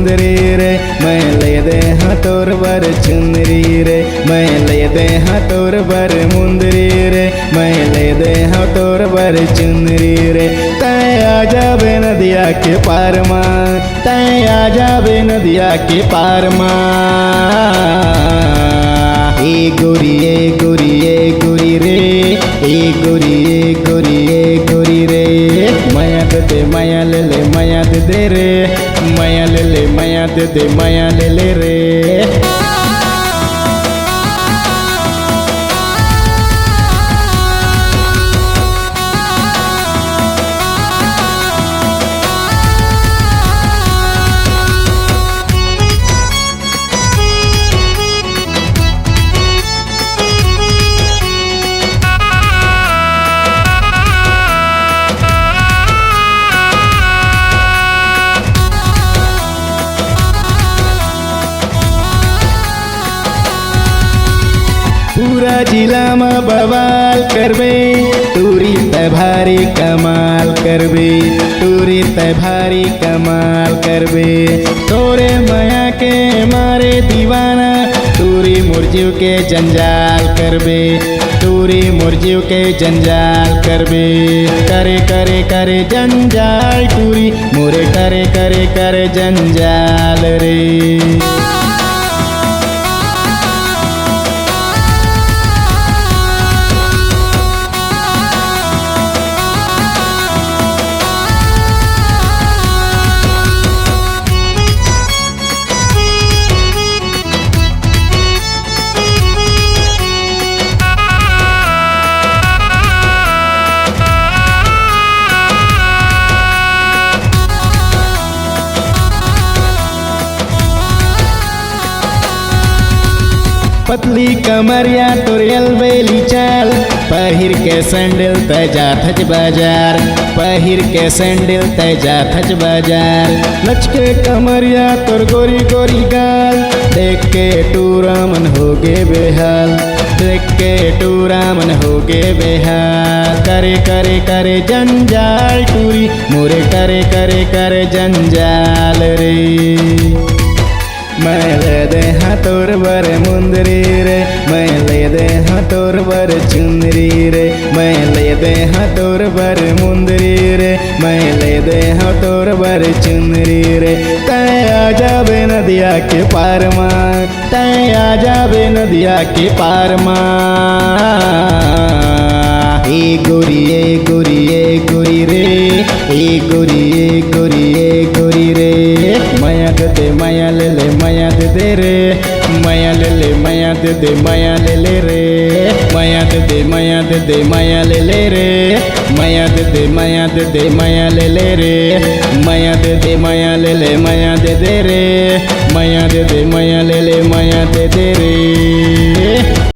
मुंदरी रे मैं ले दे हाँ तोर बर चुनरी रे मैं ले दे हाँ तोर बर मुंदरी रे मैं ले दे हाँ तोर बर चुनरी रे तय आ जाबे नदिया के पार माँ तय आ जाबे नदिया के पार माँ ए गोरी ए गोरी ए गोरी रे ए गोरी ए गोरी ए गोरी रे माया दे माया ले माया दे रे माया ले माया दे माया ले रे पूरा जिला में बवाल करबे टूरी तय भारी कमाल करबे टूरी तय भारी कमाल करबे तोरे माया के मारे दीवाना टूरी मुर्जियों के जंजाल करबे टूरी मुर्जियों के जंजाल करबे करे करे करे जंजाल टूरी मोरे करे करे करे जंजाल रे पतली कमरिया तोरियल बेली चाल पहिर के सैंडल तय जाथज बाजार पहिर के सैंडल तय जाथज बाजार लचके कमरिया तोर गोरी गोरी गाल देख के टूरा मन होगे बेहाल देख के टूरा मन होगे बेहाल करे करे करे जंजाल टूरी मोरे करे करे करे जंजाल रे मैं ले दे हाँ तोर बर मुंदरी रे मैं ले दे हाँ तोर बर चुनरी रे मैं ले दे हाँ तोर बर मुंदरी रे मैं ले दे हाँ तोर बर चुनरी रे तय आ जाबे नदिया के पार माँ तय आ जाबे नदिया के पार माँ ए गोरी ए गोरी ए गोरी रे ए गोरी ए गोरी ए गोरी रे माया दे माया ले माया दे रे माया ले माया दे माया ले रे माया दे माया दे माया ले रे माया दे माया दे माया ले रे माया दे माया ले माया दे रे माया दे माया ले माया दे रे।